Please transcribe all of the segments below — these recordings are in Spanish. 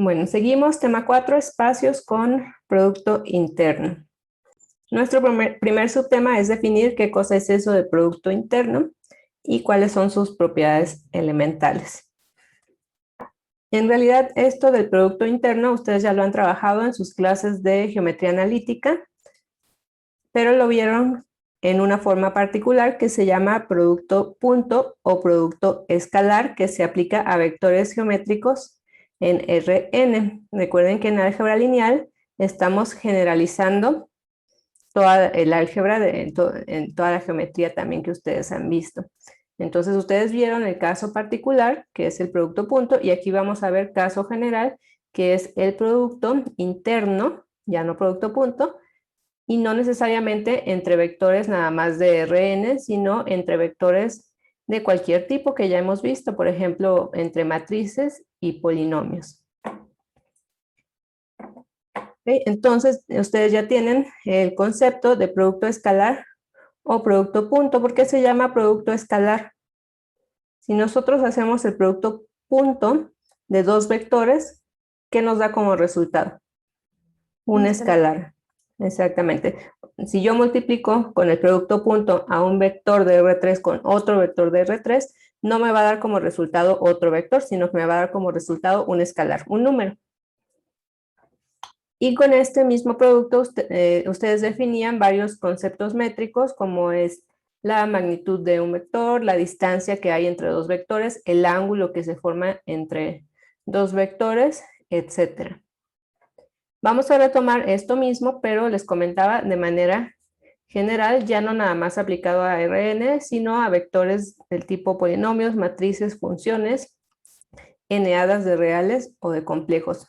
Bueno, seguimos, tema 4, espacios con producto interno. Nuestro primer subtema es definir qué cosa es eso de producto interno y cuáles son sus propiedades elementales. En realidad, esto del producto interno, ustedes ya lo han trabajado en sus clases de geometría analítica, pero lo vieron en una forma particular que se llama producto punto o producto escalar, que se aplica a vectores geométricos en Rn. Recuerden que en álgebra lineal estamos generalizando toda el álgebra en toda la geometría también que ustedes han visto. Entonces ustedes vieron el caso particular, que es el producto punto, y aquí vamos a ver caso general, que es el producto interno, ya no producto punto, y no necesariamente entre vectores nada más de Rn, sino entre vectores de cualquier tipo que ya hemos visto, por ejemplo, entre matrices y polinomios. ¿Okay? Entonces, ustedes ya tienen el concepto de producto escalar o producto punto. ¿Por qué se llama producto escalar? Si nosotros hacemos el producto punto de dos vectores, ¿qué nos da como resultado? Un escalar. Exactamente. Si yo multiplico con el producto punto a un vector de R3 con otro vector de R3, no me va a dar como resultado otro vector, sino que me va a dar como resultado un escalar, un número. Y con este mismo producto ustedes definían varios conceptos métricos, como es la magnitud de un vector, la distancia que hay entre dos vectores, el ángulo que se forma entre dos vectores, etc. Vamos a retomar esto mismo, pero les comentaba de manera general, ya no nada más aplicado a Rn, sino a vectores del tipo polinomios, matrices, funciones, n-hadas de reales o de complejos.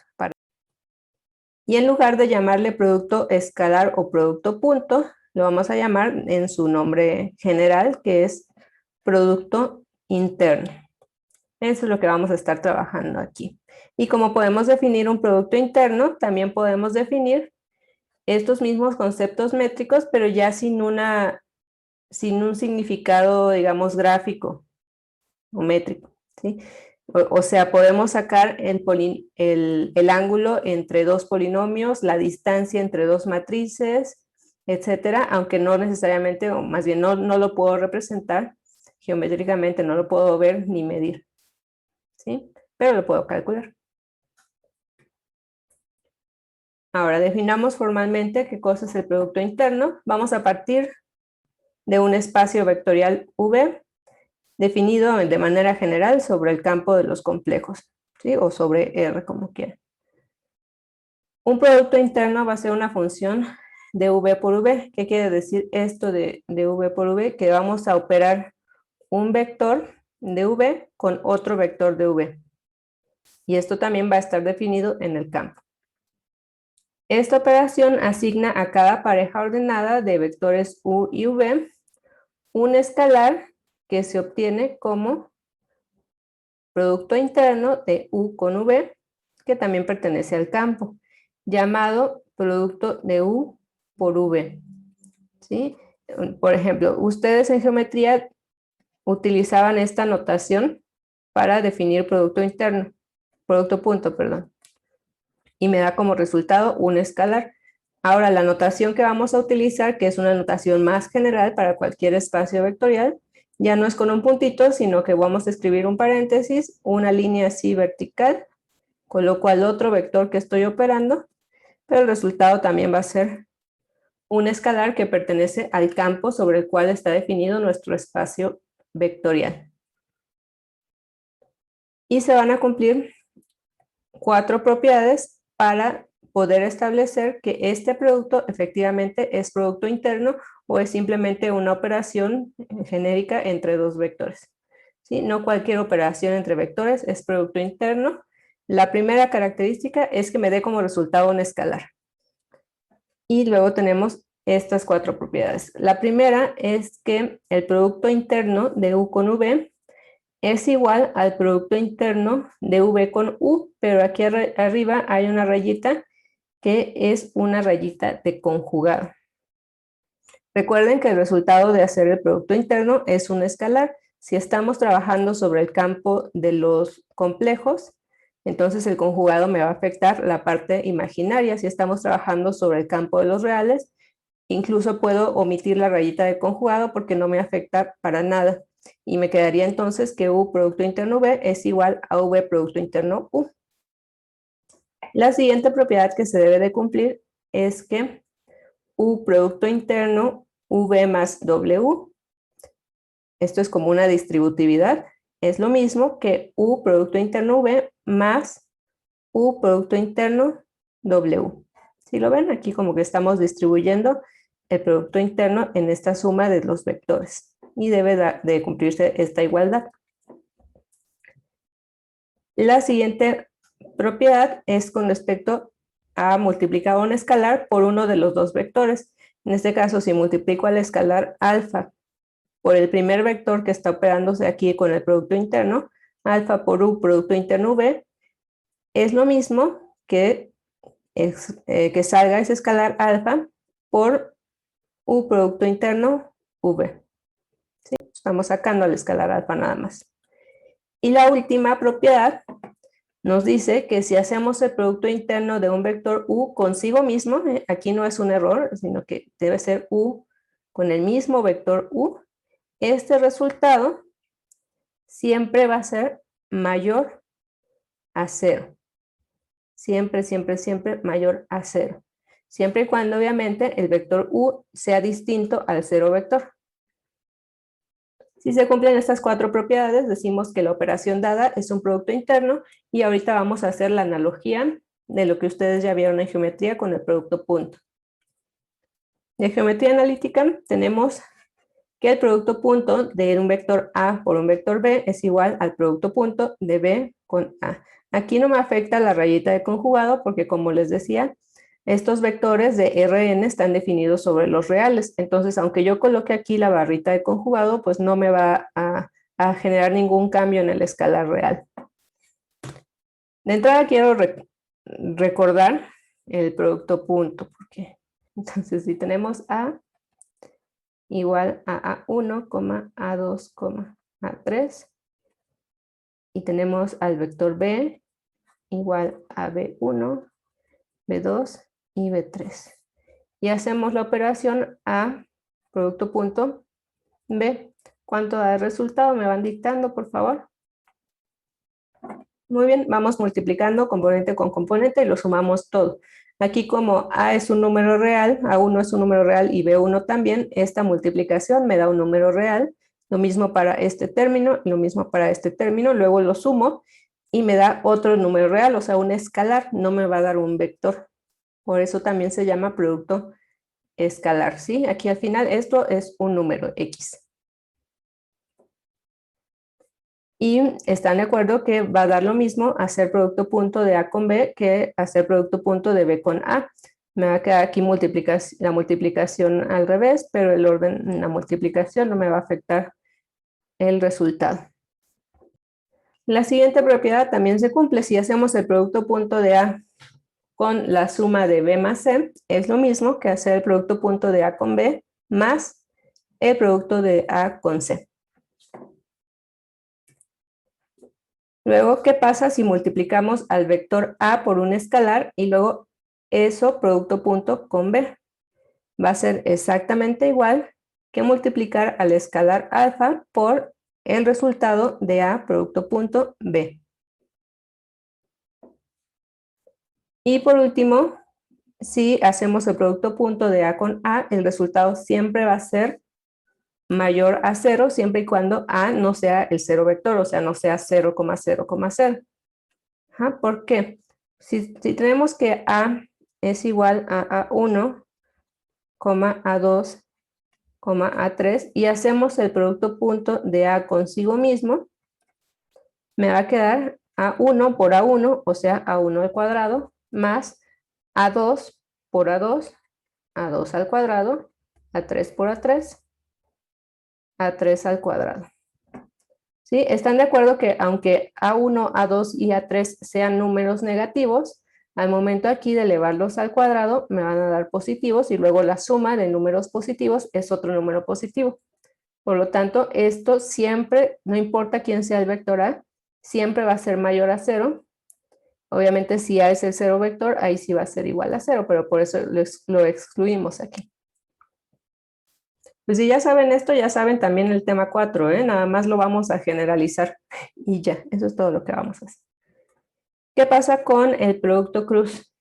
Y en lugar de llamarle producto escalar o producto punto, lo vamos a llamar en su nombre general, que es producto interno. Eso es lo que vamos a estar trabajando aquí. Y como podemos definir un producto interno, también podemos definir estos mismos conceptos métricos, pero ya sin un significado, digamos, gráfico o métrico, ¿sí? O sea, podemos sacar el ángulo entre dos polinomios, la distancia entre dos matrices, etcétera, aunque no necesariamente, o más bien no lo puedo representar geométricamente, no lo puedo ver ni medir, ¿sí? Pero lo puedo calcular. Ahora definamos formalmente qué cosa es el producto interno. Vamos a partir de un espacio vectorial V definido de manera general sobre el campo de los complejos, ¿sí? O sobre R, como quieran. Un producto interno va a ser una función de V por V. ¿Qué quiere decir esto de V por V? Que vamos a operar un vector de V con otro vector de V. Y esto también va a estar definido en el campo. Esta operación asigna a cada pareja ordenada de vectores U y V un escalar que se obtiene como producto interno de U con V, que también pertenece al campo, llamado producto de U por V. ¿Sí? Por ejemplo, ustedes en geometría utilizaban esta notación para definir producto interno, producto punto, perdón, y me da como resultado un escalar. Ahora, la notación que vamos a utilizar, que es una notación más general para cualquier espacio vectorial, ya no es con un puntito, sino que vamos a escribir un paréntesis, una línea así vertical, coloco al otro vector que estoy operando, pero el resultado también va a ser un escalar que pertenece al campo sobre el cual está definido nuestro espacio vectorial. Y se van a cumplir 4 propiedades para poder establecer que este producto efectivamente es producto interno o es simplemente una operación genérica entre dos vectores. ¿Sí? No cualquier operación entre vectores es producto interno. La primera característica es que me dé como resultado un escalar. Y luego tenemos estas 4 propiedades. La primera es que el producto interno de U con V es igual al producto interno de V con U, pero aquí arriba hay una rayita que es una rayita de conjugado. Recuerden que el resultado de hacer el producto interno es un escalar. Si estamos trabajando sobre el campo de los complejos, Entonces el conjugado me va a afectar la parte imaginaria. Si estamos trabajando sobre el campo de los reales, incluso puedo omitir la rayita de conjugado porque no me afecta para nada. Y me quedaría entonces que U producto interno V es igual a V producto interno U. La siguiente propiedad que se debe de cumplir es que U producto interno V más W, esto es como una distributividad, es lo mismo que U producto interno V más U producto interno W. Si lo ven, aquí como que estamos distribuyendo el producto interno en esta suma de los vectores y debe de cumplirse esta igualdad. La siguiente propiedad es con respecto a multiplicar un escalar por uno de los dos vectores. En este caso, si multiplico al escalar alfa por el primer vector que está operándose aquí con el producto interno, alfa por U producto interno V, es lo mismo que salga ese escalar alfa por U producto interno V. ¿Sí? Estamos sacando al escalar alfa nada más. Y la última propiedad nos dice que si hacemos el producto interno de un vector U consigo mismo, aquí no es un error, sino que debe ser U con el mismo vector U, este resultado siempre va a ser mayor a 0. Siempre, siempre, siempre mayor a 0. Siempre y cuando obviamente el vector U sea distinto al 0 vector. Si se cumplen estas cuatro propiedades, decimos que la operación dada es un producto interno y ahorita vamos a hacer la analogía de lo que ustedes ya vieron en geometría con el producto punto. En geometría analítica tenemos que el producto punto de un vector A por un vector B es igual al producto punto de B con A. Aquí no me afecta la rayita de conjugado porque, como les decía, estos vectores de Rn están definidos sobre los reales. Entonces, aunque yo coloque aquí la barrita de conjugado, pues no me va a generar ningún cambio en el escalar real. De entrada quiero recordar el producto punto, porque entonces si tenemos A igual a A1, A2, A3, y tenemos al vector B igual a B1, B2 y B3. Y hacemos la operación A producto punto B. ¿Cuánto da el resultado? ¿Me van dictando, por favor? Muy bien, vamos multiplicando componente con componente y lo sumamos todo. Aquí como A es un número real, A1 es un número real y B1 también, esta multiplicación me da un número real. Lo mismo para este término, lo mismo para este término, luego lo sumo y me da otro número real, o sea, un escalar, no me va a dar un vector. Por eso también se llama producto escalar, ¿sí? Aquí al final esto es un número X. Y están de acuerdo que va a dar lo mismo hacer producto punto de A con B que hacer producto punto de B con A. Me va a quedar aquí la multiplicación al revés, pero el orden en la multiplicación no me va a afectar el resultado. La siguiente propiedad también se cumple si hacemos el producto punto de A con la suma de B más C, es lo mismo que hacer el producto punto de A con B más el producto de A con C. Luego, ¿qué pasa si multiplicamos al vector A por un escalar y luego eso producto punto con B? Va a ser exactamente igual que multiplicar al escalar alfa por el resultado de A producto punto B. Y por último, si hacemos el producto punto de A con A, el resultado siempre va a ser mayor a 0, siempre y cuando A no sea el 0 vector, o sea, no sea 0,0,0. ¿Por qué? Si tenemos que A es igual a A1, A2, A3, y hacemos el producto punto de A consigo mismo, me va a quedar A1 por A1, o sea, A1 al cuadrado, más A2 por A2, A2 al cuadrado, A3 por A3, A3 al cuadrado. ¿Sí? ¿Están de acuerdo que aunque A1, A2 y A3 sean números negativos, al momento aquí de elevarlos al cuadrado me van a dar positivos y luego la suma de números positivos es otro número positivo? Por lo tanto, esto siempre, no importa quién sea el vector A, siempre va a ser mayor a 0 Obviamente si A es el cero vector, ahí sí va a ser igual a 0, pero por eso lo excluimos aquí. Pues si ya saben esto, ya saben también el tema 4, ¿eh? Nada más lo vamos a generalizar y ya, eso es todo lo que vamos a hacer. ¿Qué pasa con el producto cruz?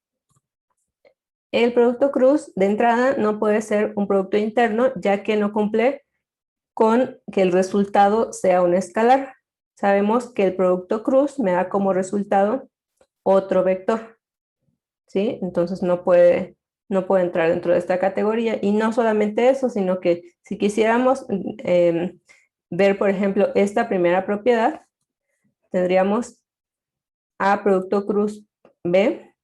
El producto cruz de entrada no puede ser un producto interno, ya que no cumple con que el resultado sea un escalar. Sabemos que el producto cruz me da como resultado otro vector, ¿sí? Entonces no puede entrar dentro de esta categoría. Y no solamente eso, sino que si quisiéramos ver, por ejemplo, esta primera propiedad, tendríamos A producto cruz B.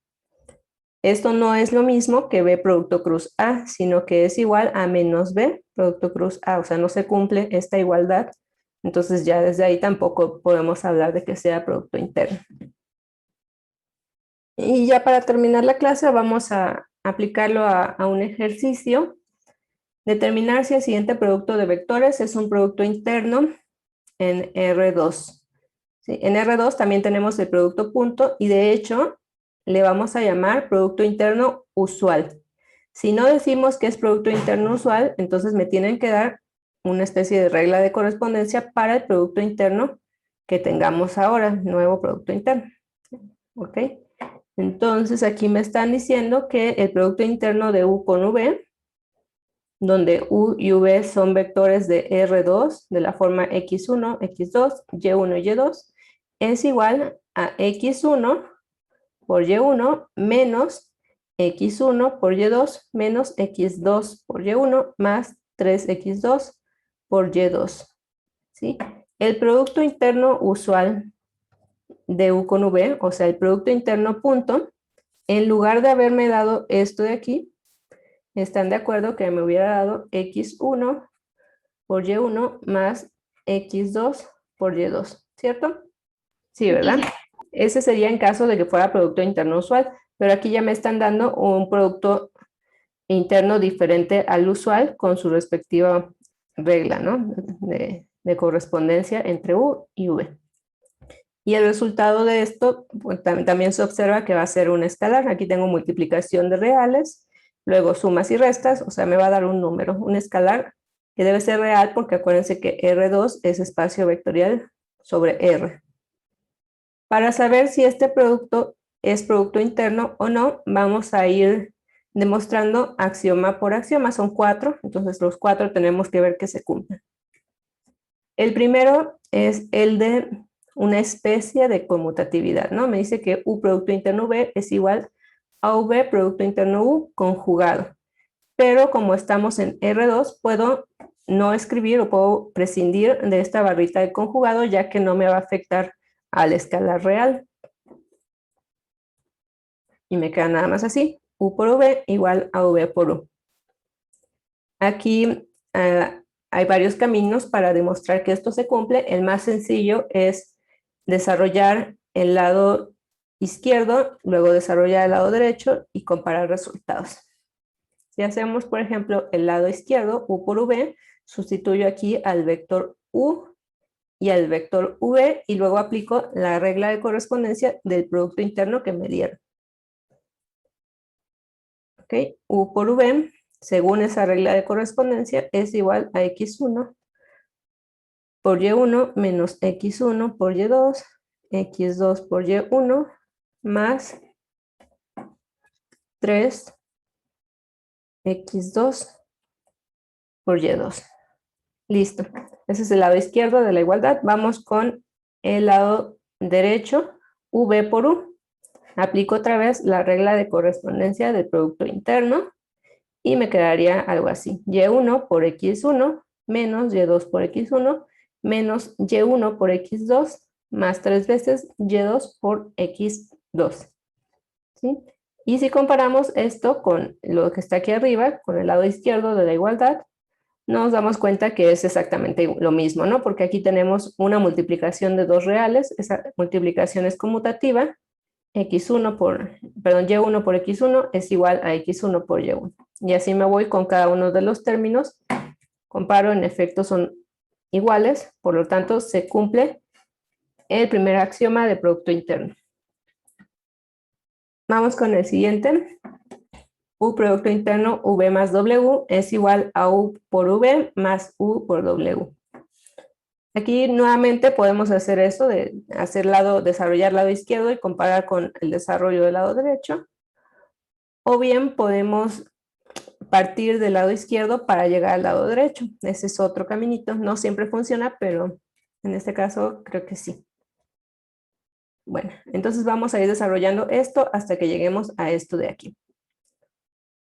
Esto no es lo mismo que B producto cruz A, sino que es igual a menos B producto cruz A, o sea, no se cumple esta igualdad, entonces ya desde ahí tampoco podemos hablar de que sea producto interno. Y ya para terminar la clase vamos a aplicarlo a un ejercicio. Determinar si el siguiente producto de vectores es un producto interno en R2. ¿Sí? En R2 también tenemos el producto punto y de hecho le vamos a llamar producto interno usual. Si no decimos que es producto interno usual, entonces me tienen que dar una especie de regla de correspondencia para el producto interno que tengamos ahora, nuevo producto interno. ¿Ok? Entonces aquí me están diciendo que el producto interno de U con V, donde U y V son vectores de R2 de la forma X1, X2, Y1 y Y2, es igual a X1 por Y1 menos X1 por Y2 menos X2 por Y1 más 3X2 por Y2. ¿Sí? El producto interno usual de U con V, o sea, el producto interno punto, en lugar de haberme dado esto de aquí, están de acuerdo que me hubiera dado X1 por Y1 más X2 por Y2, ¿cierto? Sí, ¿verdad? Ese sería en caso de que fuera producto interno usual, pero aquí ya me están dando un producto interno diferente al usual con su respectiva regla, ¿no? De correspondencia entre U y V. Y el resultado de esto pues, también se observa que va a ser un escalar. Aquí tengo multiplicación de reales, luego sumas y restas, o sea, me va a dar un número, un escalar que debe ser real porque acuérdense que R2 es espacio vectorial sobre R. Para saber si este producto es producto interno o no, vamos a ir demostrando axioma por axioma. Son 4, entonces los 4 tenemos que ver que se cumplen. El primero es el de una especie de conmutatividad, ¿no? Me dice que U producto interno V es igual a V producto interno U conjugado. Pero como estamos en R2, puedo no escribir o puedo prescindir de esta barrita de conjugado ya que no me va a afectar al escalar real. Y me queda nada más así, U por V igual a V por U. Aquí hay varios caminos para demostrar que esto se cumple. El más sencillo es desarrollar el lado izquierdo, luego desarrollar el lado derecho y comparar resultados. Si hacemos, por ejemplo, el lado izquierdo, U por V, sustituyo aquí al vector U y al vector V y luego aplico la regla de correspondencia del producto interno que me dieron. ¿Okay? U por V, según esa regla de correspondencia, es igual a X1 por Y1 menos X1 por Y2, X2 por Y1 más 3X2 por Y2. Listo. Ese es el lado izquierdo de la igualdad. Vamos con el lado derecho, V por U. Aplico otra vez la regla de correspondencia del producto interno y me quedaría algo así. Y1 por X1 menos Y2 por X1 menos Y1 por X2 más 3 veces Y2 por X2. ¿Sí? Y si comparamos esto con lo que está aquí arriba, con el lado izquierdo de la igualdad, nos damos cuenta que es exactamente lo mismo, ¿no? Porque aquí tenemos una multiplicación de dos reales, esa multiplicación es conmutativa, Y1 por X1 es igual a X1 por Y1. Y así me voy con cada uno de los términos, comparo, en efecto son iguales, por lo tanto se cumple el primer axioma de producto interno. Vamos con el siguiente. U producto interno V más W es igual a U por V más U por W. Aquí nuevamente podemos hacer eso de desarrollar lado izquierdo y comparar con el desarrollo del lado derecho. O bien podemos partir del lado izquierdo para llegar al lado derecho. Ese es otro caminito. No siempre funciona, pero en este caso creo que sí. Bueno, entonces vamos a ir desarrollando esto hasta que lleguemos a esto de aquí.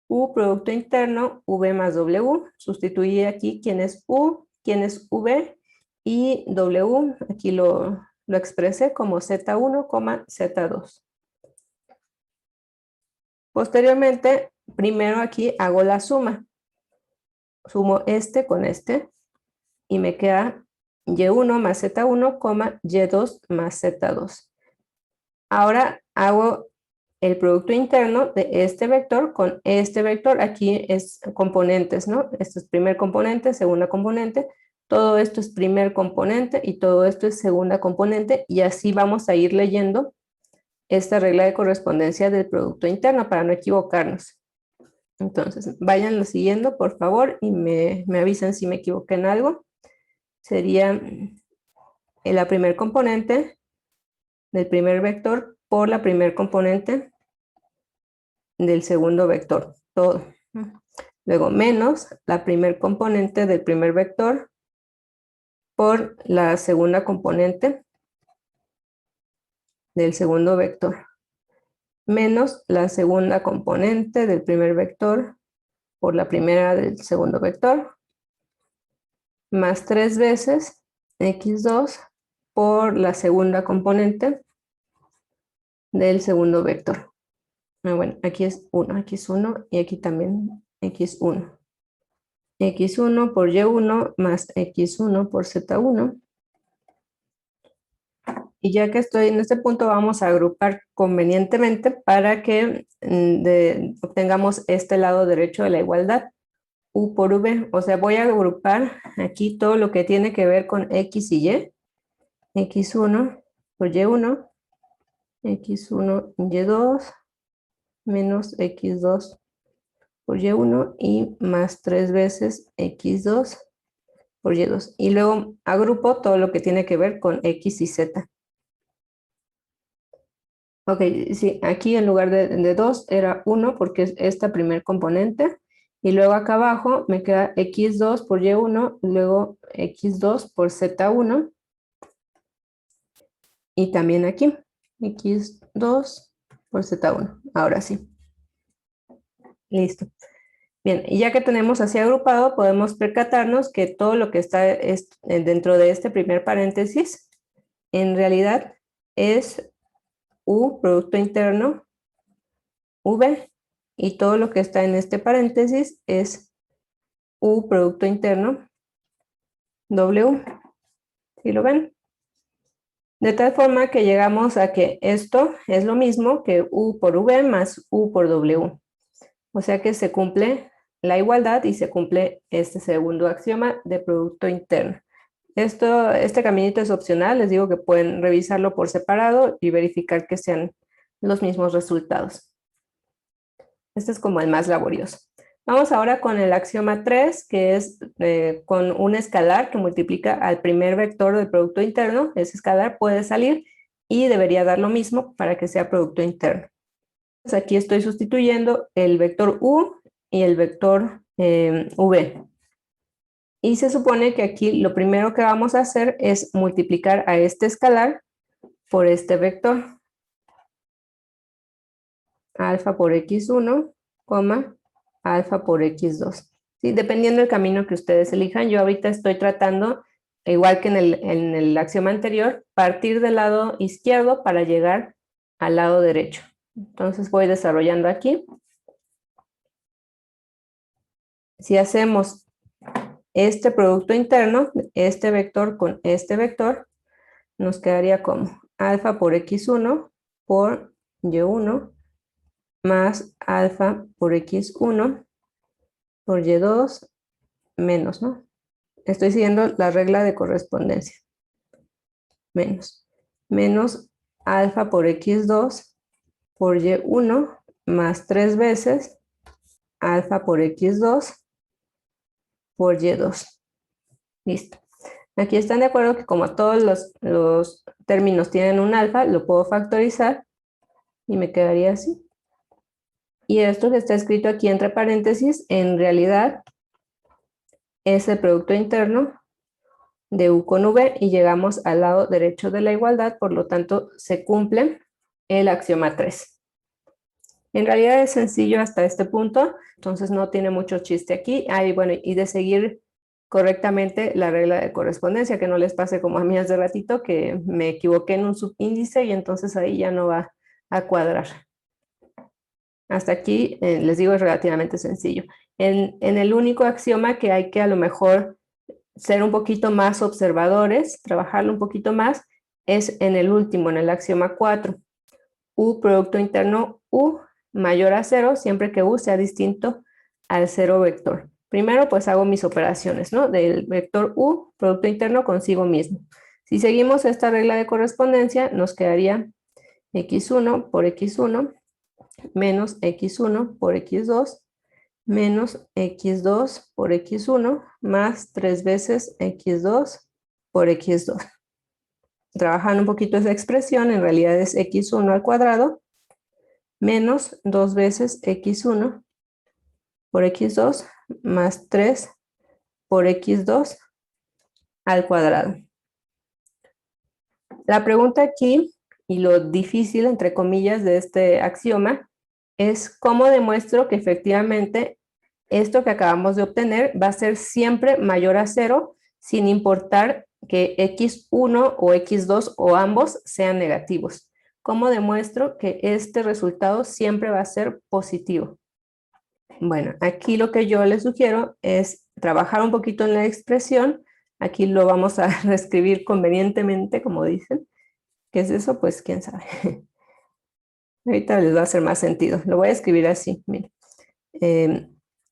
U producto interno, V más W. Sustituí aquí quién es U, quién es V y W. Aquí lo expresé como Z1, Z2. Posteriormente, primero aquí hago la suma. Sumo este con este y me queda Y1 más Z1, Y2 más Z2. Ahora hago el producto interno de este vector con este vector. Aquí es componentes, ¿no? Esto es primer componente, segunda componente. Todo esto es primer componente y todo esto es segunda componente. Y así vamos a ir leyendo esta regla de correspondencia del producto interno para no equivocarnos. Entonces, váyanlo siguiendo, por favor, y me avisan si me equivoqué en algo. Sería la primer componente del primer vector por la primer componente del segundo vector, todo. Luego menos la primer componente del primer vector por la segunda componente del segundo vector, menos la segunda componente del primer vector por la primera del segundo vector, más 3 veces x2 por la segunda componente del segundo vector. Bueno, aquí es 1, aquí es 1 y aquí también x1. X1 por Y1 más X1 por Z1. Y ya que estoy en este punto, vamos a agrupar convenientemente para que obtengamos este lado derecho de la igualdad, U por V. O sea, voy a agrupar aquí todo lo que tiene que ver con X y Y. X1 por Y1, X1 Y2, menos X2 por Y1 y más 3 veces X2 por Y2. Y luego agrupo todo lo que tiene que ver con X y Z. Ok, sí, aquí en lugar de 2 era 1 porque es esta primer componente. Y luego acá abajo me queda x2 por y1, luego x2 por z1. Y también aquí, x2 por z1. Ahora sí. Listo. Bien, y ya que tenemos así agrupado, podemos percatarnos que todo lo que está dentro de este primer paréntesis, en realidad es U producto interno V, y todo lo que está en este paréntesis es U producto interno W. ¿Sí lo ven? De tal forma que llegamos a que esto es lo mismo que U por V más U por W. O sea que se cumple la igualdad y se cumple este segundo axioma de producto interno. Este caminito es opcional, les digo que pueden revisarlo por separado y verificar que sean los mismos resultados. Este es como el más laborioso. Vamos ahora con el axioma 3, que es con un escalar que multiplica al primer vector del producto interno. Ese escalar puede salir y debería dar lo mismo para que sea producto interno. Entonces aquí estoy sustituyendo el vector U y el vector V. Y se supone que aquí lo primero que vamos a hacer es multiplicar a este escalar por este vector. Alfa por x1, alfa por x2. ¿Sí? Dependiendo del camino que ustedes elijan, yo ahorita estoy tratando, igual que en el axioma anterior, partir del lado izquierdo para llegar al lado derecho. Entonces voy desarrollando aquí. Si hacemos este producto interno, este vector con este vector, nos quedaría como alfa por x1 por y1 más alfa por x1 por y2 menos, ¿no? Estoy siguiendo la regla de correspondencia. Menos alfa por x2 por y1 más 3 veces alfa por x2 por y2. Listo. Aquí están de acuerdo que como todos los términos tienen un alfa, lo puedo factorizar y me quedaría así. Y esto que está escrito aquí entre paréntesis, en realidad es el producto interno de U con V y llegamos al lado derecho de la igualdad, por lo tanto se cumple el axioma 3. En realidad es sencillo hasta este punto, entonces no tiene mucho chiste aquí. Bueno, y de seguir correctamente la regla de correspondencia, que no les pase como a mí hace ratito, que me equivoqué en un subíndice y entonces ahí ya no va a cuadrar. Hasta aquí, les digo, es relativamente sencillo. En el único axioma que hay que a lo mejor ser un poquito más observadores, trabajarlo un poquito más, es en el último, en el axioma 4. U producto interno U mayor a 0, siempre que U sea distinto al 0 vector. Primero pues hago mis operaciones, ¿no? Del vector U, producto interno consigo mismo. Si seguimos esta regla de correspondencia, nos quedaría x1 por x1 menos x1 por x2 menos x2 por x1 más 3 veces x2 por x2. Trabajando un poquito esa expresión, en realidad es x1 al cuadrado menos 2 veces x1 por x2 más 3 por x2 al cuadrado. La pregunta aquí, y lo difícil entre comillas de este axioma, es cómo demuestro que efectivamente esto que acabamos de obtener va a ser siempre mayor a 0 sin importar que x1 o x2 o ambos sean negativos. ¿Cómo demuestro que este resultado siempre va a ser positivo? Bueno, aquí lo que yo les sugiero es trabajar un poquito en la expresión. Aquí lo vamos a reescribir convenientemente, como dicen. ¿Qué es eso? Pues quién sabe. Ahorita les va a hacer más sentido. Lo voy a escribir así, miren.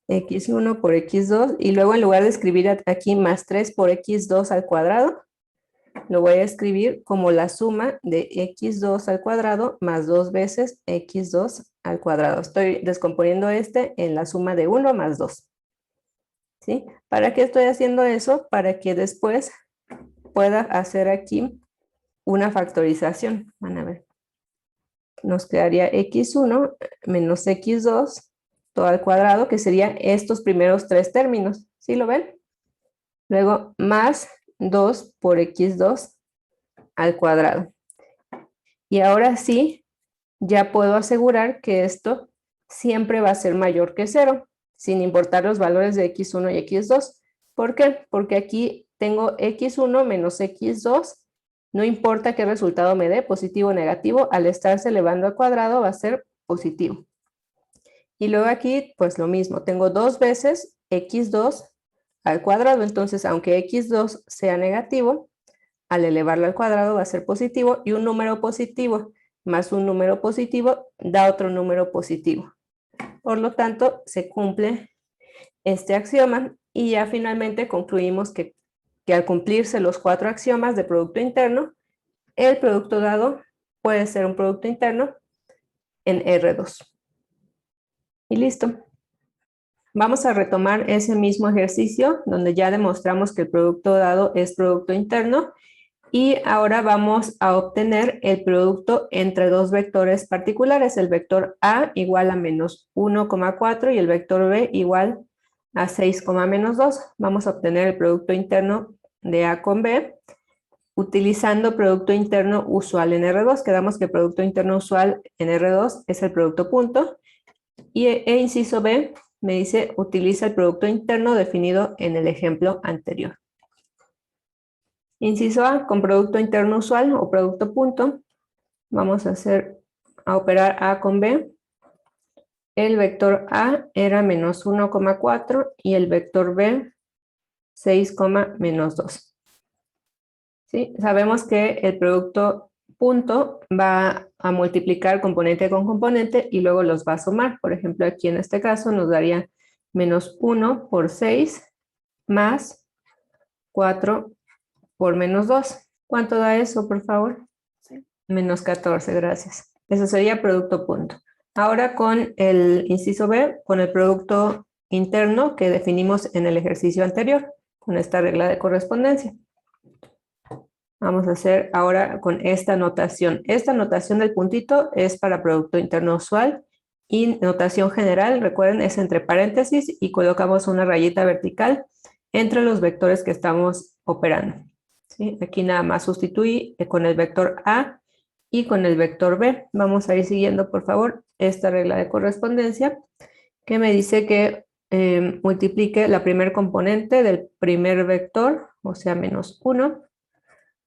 X1 por X2 y luego en lugar de escribir aquí más 3 por X2 al cuadrado, lo voy a escribir como la suma de X2 al cuadrado más 2 veces X2 al cuadrado. Estoy descomponiendo en la suma de 1 más 2. ¿Sí? ¿Para qué estoy haciendo eso? Para que después pueda hacer aquí una factorización. Van a ver. Nos quedaría x1 menos x2 todo al cuadrado, que serían estos primeros tres términos. ¿Sí lo ven? Luego más 2 por x2 al cuadrado. Y ahora sí, ya puedo asegurar que esto siempre va a ser mayor que 0, sin importar los valores de x1 y x2. ¿Por qué? Porque aquí tengo x1 menos x2. No importa qué resultado me dé, positivo o negativo, al estarse elevando al cuadrado va a ser positivo. Y luego aquí, pues lo mismo, tengo 2 veces x2 al cuadrado, entonces aunque x2 sea negativo, al elevarlo al cuadrado va a ser positivo y un número positivo más un número positivo da otro número positivo. Por lo tanto, se cumple este axioma y ya finalmente concluimos que al cumplirse los 4 axiomas de producto interno, el producto dado puede ser un producto interno en R2. Y listo. Vamos a retomar ese mismo ejercicio donde ya demostramos que el producto dado es producto interno y ahora vamos a obtener el producto entre dos vectores particulares, el vector A igual a menos 1,4 y el vector B igual a 6, menos 2. Vamos a obtener el producto interno de A con B utilizando producto interno usual en R2. Quedamos que el producto interno usual en R2 es el producto punto y inciso B me dice utiliza el producto interno definido en el ejemplo anterior. Inciso A, con producto interno usual o producto punto, vamos a operar A con B. El vector A era menos 1,4 y el vector B 6, menos 2. ¿Sí? Sabemos que el producto punto va a multiplicar componente con componente y luego los va a sumar. Por ejemplo, aquí en este caso nos daría menos 1 por 6 más 4 por menos 2. ¿Cuánto da eso, por favor? Sí. Menos 14, gracias. Eso sería producto punto. Ahora con el inciso B, con el producto interno que definimos en el ejercicio anterior, con esta regla de correspondencia. Vamos a hacer ahora con esta notación. Esta notación del puntito es para producto interno usual y notación general, recuerden, es entre paréntesis y colocamos una rayita vertical entre los vectores que estamos operando. ¿Sí? Aquí nada más sustituí con el vector A y con el vector B. Vamos a ir siguiendo, por favor, esta regla de correspondencia que me dice que multiplique la primer componente del primer vector, o sea, -1,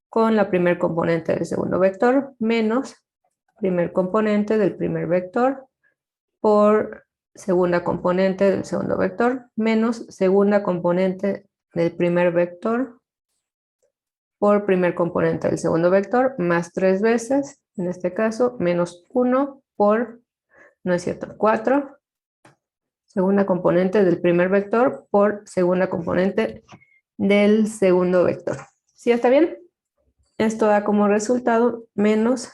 con la primer componente del segundo vector, menos primer componente del primer vector por segunda componente del segundo vector, menos segunda componente del primer vector por primer componente del segundo vector, más 3 veces, en este caso, menos 1 por, no es cierto, 4, segunda componente del primer vector por segunda componente del segundo vector. ¿Sí está bien? Esto da como resultado menos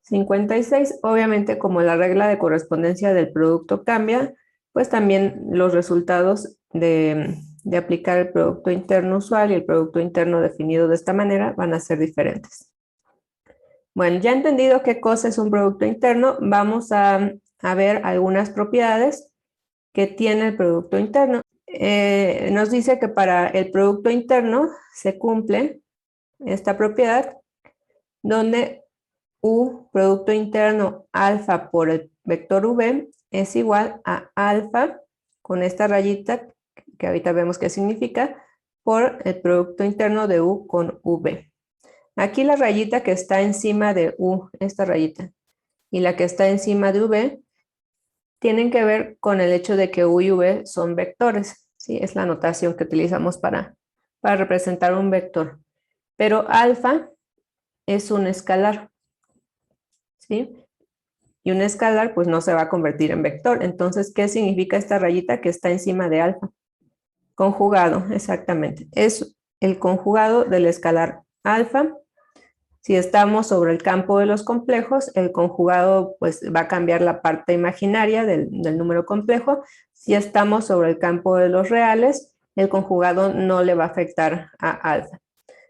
56. Obviamente, como la regla de correspondencia del producto cambia, pues también los resultados de aplicar el producto interno usual y el producto interno definido de esta manera van a ser diferentes. Bueno, ya entendido qué cosa es un producto interno, vamos a ver algunas propiedades que tiene el producto interno. Nos dice que para el producto interno se cumple esta propiedad donde U, producto interno alfa por el vector V, es igual a alfa, con esta rayita, que ahorita vemos qué significa, por el producto interno de U con V. Aquí la rayita que está encima de U, esta rayita, y la que está encima de V, tienen que ver con el hecho de que U y V son vectores, ¿sí? Es la notación que utilizamos para representar un vector. Pero alfa es un escalar, ¿sí? Y un escalar pues no se va a convertir en vector. Entonces, ¿qué significa esta rayita que está encima de alfa? Conjugado, exactamente. Es el conjugado del escalar alfa. Si estamos sobre el campo de los complejos, el conjugado pues va a cambiar la parte imaginaria del número complejo. Si estamos sobre el campo de los reales, el conjugado no le va a afectar a alfa.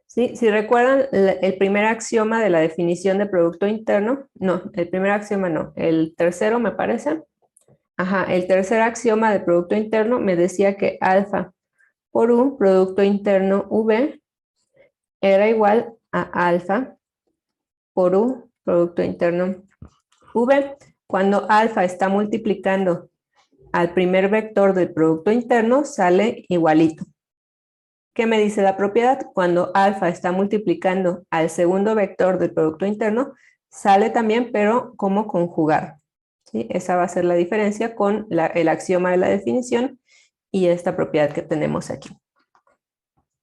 ¿Sí? Si recuerdan, el primer axioma de la definición de producto interno, no, el primer axioma no, el tercero me parece. Ajá, el tercer axioma de producto interno me decía que alfa por U, producto interno V, era igual a alfa por U, producto interno V. Cuando alfa está multiplicando al primer vector del producto interno, sale igualito. ¿Qué me dice la propiedad? Cuando alfa está multiplicando al segundo vector del producto interno, sale también, pero como conjugado. ¿Sí? Esa va a ser la diferencia con el axioma de la definición y esta propiedad que tenemos aquí.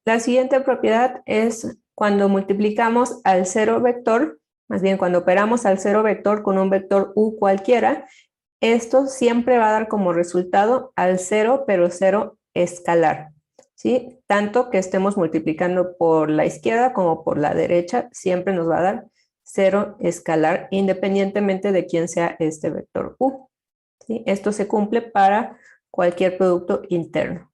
La siguiente propiedad es cuando multiplicamos al cero vector, más bien cuando operamos al cero vector con un vector U cualquiera, esto siempre va a dar como resultado al cero, pero cero escalar. ¿Sí? Tanto que estemos multiplicando por la izquierda como por la derecha, siempre nos va a dar cero escalar, independientemente de quién sea este vector U. ¿Sí? Esto se cumple para cualquier producto interno.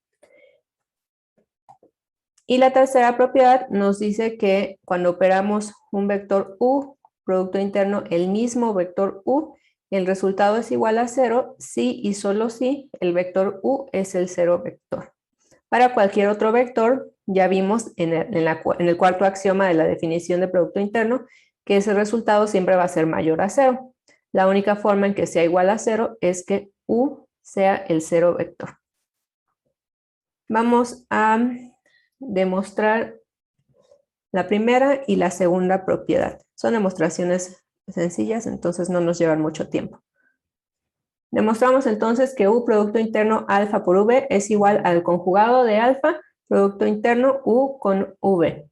Y la tercera propiedad nos dice que cuando operamos un vector U, producto interno, el mismo vector U, el resultado es igual a 0 si y solo si el vector U es el cero vector. Para cualquier otro vector, ya vimos en el cuarto axioma de la definición de producto interno que ese resultado siempre va a ser mayor a 0. La única forma en que sea igual a 0 es que U sea el cero vector. Vamos a demostrar la primera y la segunda propiedad. Son demostraciones sencillas, entonces no nos llevan mucho tiempo. Demostramos entonces que U producto interno alfa por V es igual al conjugado de alfa producto interno U con V.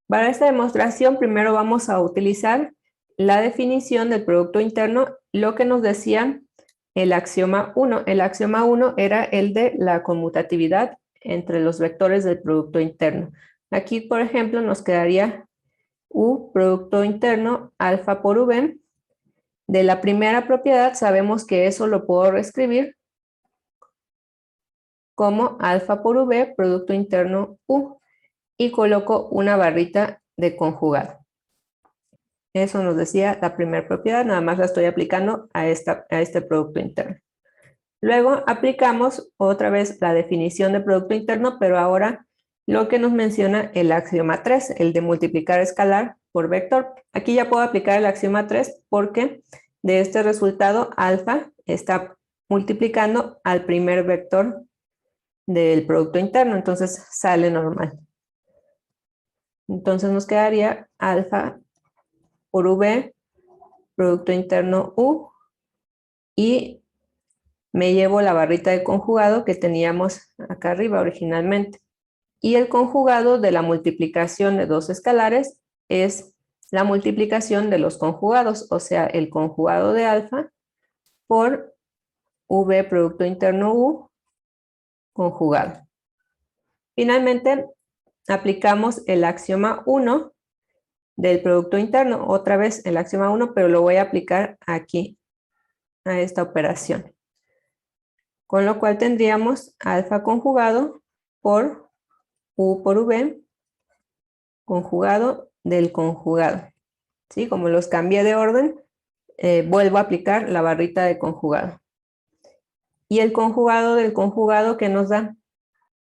Para esta demostración primero vamos a utilizar la definición del producto interno, lo que nos decía el axioma 1. El axioma 1 era el de la conmutatividad entre los vectores del producto interno. Aquí, por ejemplo, nos quedaría U producto interno alfa por V de la primera propiedad sabemos que eso lo puedo reescribir como alfa por V, producto interno U, y coloco una barrita de conjugado. Eso nos decía la primera propiedad, nada más la estoy aplicando a este producto interno. Luego aplicamos otra vez la definición de producto interno, pero ahora lo que nos menciona el axioma 3, el de multiplicar escalar por vector. Aquí ya puedo aplicar el axioma 3 porque de este resultado alfa está multiplicando al primer vector del producto interno, entonces sale normal. Entonces nos quedaría alfa por V, producto interno U, y me llevo la barrita de conjugado que teníamos acá arriba originalmente. Y el conjugado de la multiplicación de dos escalares es la multiplicación de los conjugados, o sea, el conjugado de alfa por V producto interno U conjugado. Finalmente, aplicamos el axioma 1 del producto interno, otra vez el axioma 1, pero lo voy a aplicar aquí a esta operación. Con lo cual tendríamos alfa conjugado por U por V conjugado del conjugado. ¿Sí? Como los cambié de orden, vuelvo a aplicar la barrita de conjugado. Y el conjugado del conjugado, ¿qué nos da?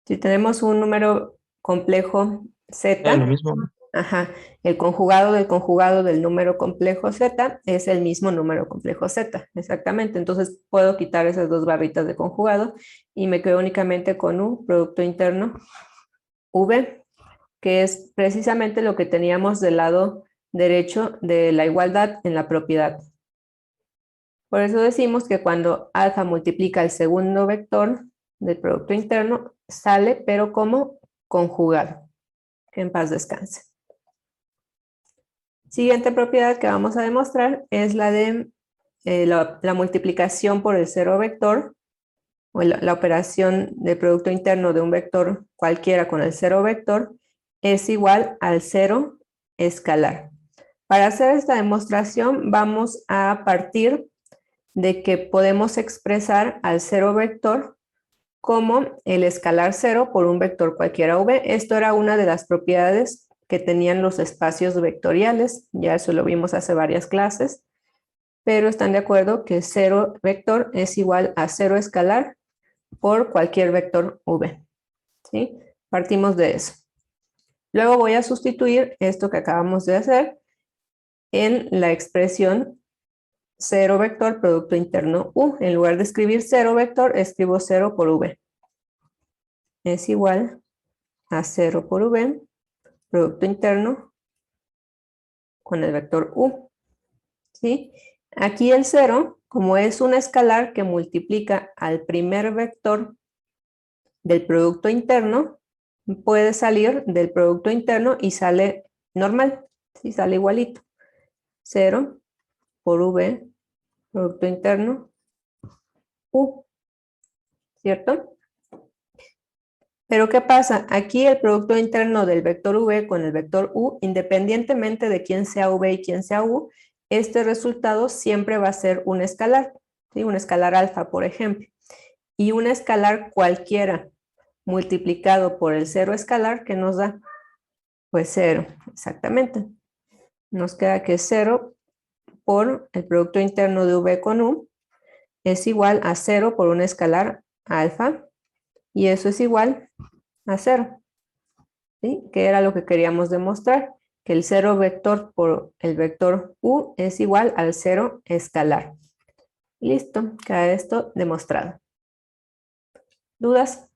Si tenemos un número complejo Z, Lo mismo. ajá, el conjugado del número complejo Z es el mismo número complejo Z, exactamente. Entonces puedo quitar esas dos barritas de conjugado y me quedo únicamente con un producto interno V, que es precisamente lo que teníamos del lado derecho de la igualdad en la propiedad. Por eso decimos que cuando alfa multiplica el segundo vector del producto interno, sale pero como conjugado. Que en paz descanse. Siguiente propiedad que vamos a demostrar es la de la multiplicación por el cero vector, o la operación de producto interno de un vector cualquiera con el cero vector es igual al cero escalar. Para hacer esta demostración vamos a partir de que podemos expresar al cero vector como el escalar cero por un vector cualquiera V. Esto era una de las propiedades que tenían los espacios vectoriales, ya eso lo vimos hace varias clases, pero están de acuerdo que cero vector es igual a cero escalar por cualquier vector V. ¿Sí? Partimos de eso. Luego voy a sustituir esto que acabamos de hacer en la expresión cero vector producto interno U. En lugar de escribir cero vector, escribo 0 por V. Es igual a 0 por V, producto interno con el vector U. ¿Sí? Aquí el 0, como es un escalar que multiplica al primer vector del producto interno, puede salir del producto interno y sale normal, ¿sí? Sale igualito. 0 por V, producto interno, U, ¿cierto? Pero ¿qué pasa? Aquí el producto interno del vector V con el vector U, independientemente de quién sea V y quién sea U, este resultado siempre va a ser un escalar, ¿sí? Un escalar alfa, por ejemplo. Y un escalar cualquiera multiplicado por el cero escalar, ¿qué nos da? Pues 0, exactamente. Nos queda que 0 por el producto interno de V con U es igual a 0 por un escalar alfa, y eso es igual a 0. ¿Sí? Que era lo que queríamos demostrar, que el cero vector por el vector U es igual al cero escalar. Listo, queda esto demostrado. ¿Dudas?